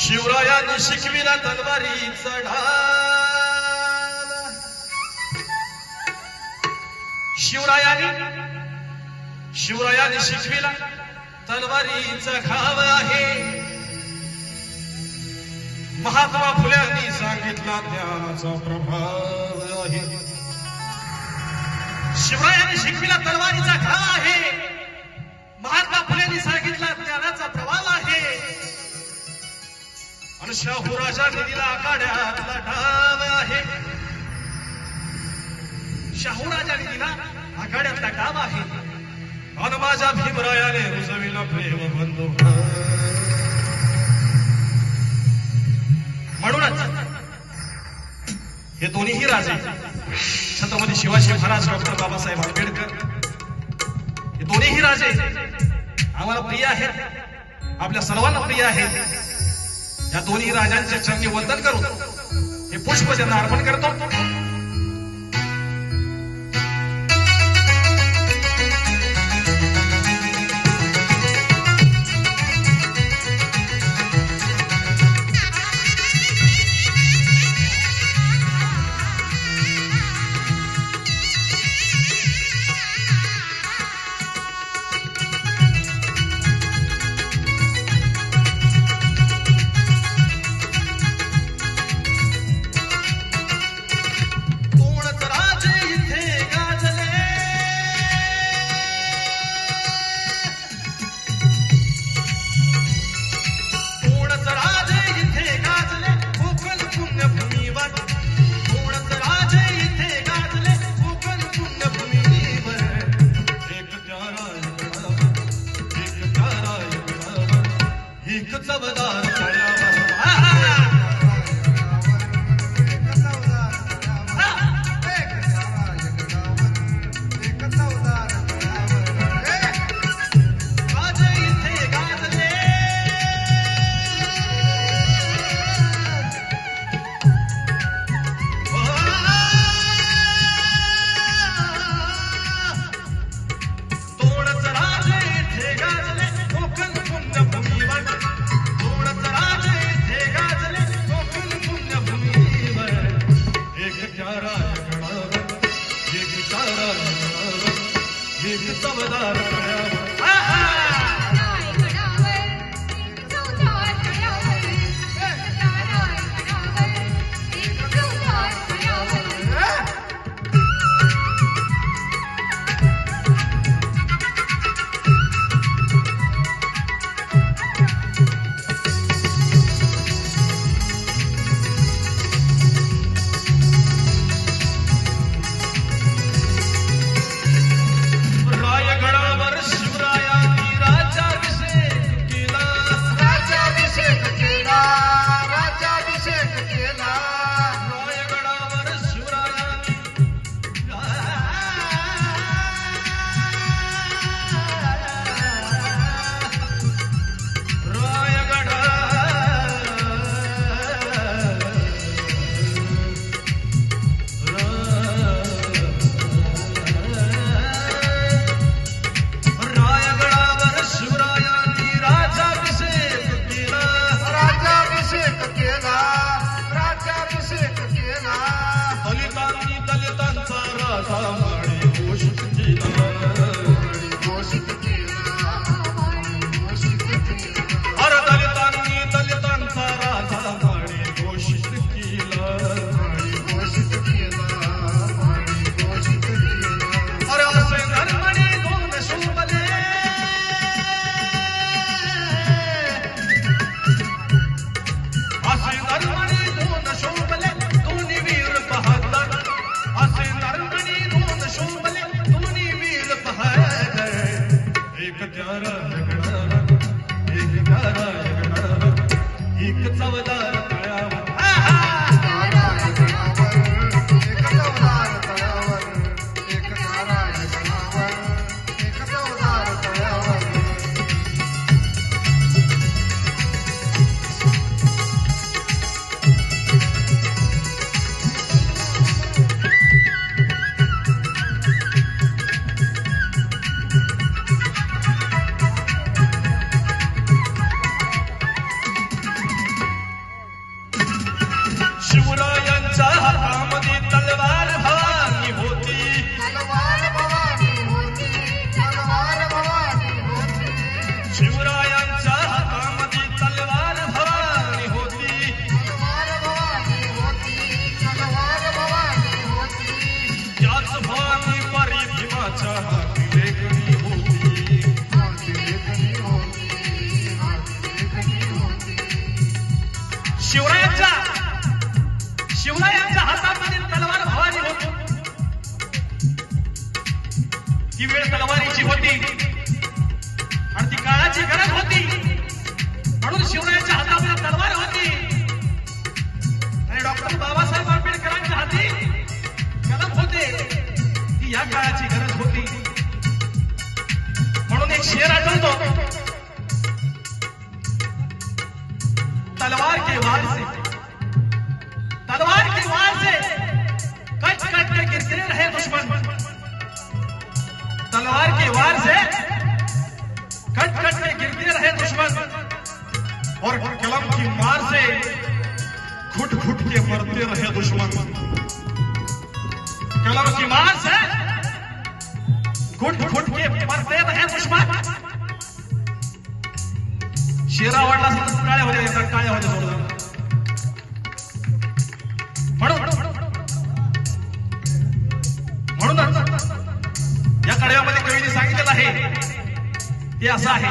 शिवरायाने शिकविला तलवारीचा ढाल. शिवरायाने शिकविला तलवारीचा घाव आहे. महात्मा फुल्यांनी सांगितला ज्ञानाचा प्रभाव आहे. शिवरायाने शिकविला तलवारीचा घाव आहे. महात्मा फुल्यांनी सांगितला ज्ञानाचा प्रभाव आहे. आणि शाहू राजा दिला आखाड्यातला डाव आहे. शाहू राजा दिला आखाड्यातला डाव आहे. आणि माझ्या भीमरायाने रुजविला प्रेम बंधू. म्हणूनच हे दोन्हीही राजे छत्रपती शिवाजी महाराज, डॉक्टर बाबासाहेब आंबेडकर, हे दोन्हीही राजे आम्हाला प्रिय आहेत, आपल्या सर्वांना प्रिय आहेत. या दोन्ही राजांच्या चरणी वंदन करून हे पुष्प त्यांना अर्पण करतो. शिवरायांच्या हातामध्ये तलवार भवानी होती. ती वेळ तलवारीची होती आणि ती काळाची गरज होती, म्हणून शिवरायांच्या हातामध्ये तलवार होती आणि डॉक्टर बाबासाहेब आंबेडकरांच्या हाती कलम होते. ती या काळाची गरज होती. म्हणून एक शेर आठवतो, तलवार के वार से कट कट के गिरते रहे दुश्मन. तलवार के वार से कट कट के गिरते रहे दुश्मन और कलम की मार से घुट घुट के मरते रहे दुश्मन. कलम की मार से घुट घुट के मरते रहे दुश्मन. शेर आवडला असं टाळ्या होत्या, टाळ्या होत्या सोडून. म्हणून या कडव्यामध्ये कवीने सांगितलेलं आहे ते असं आहे,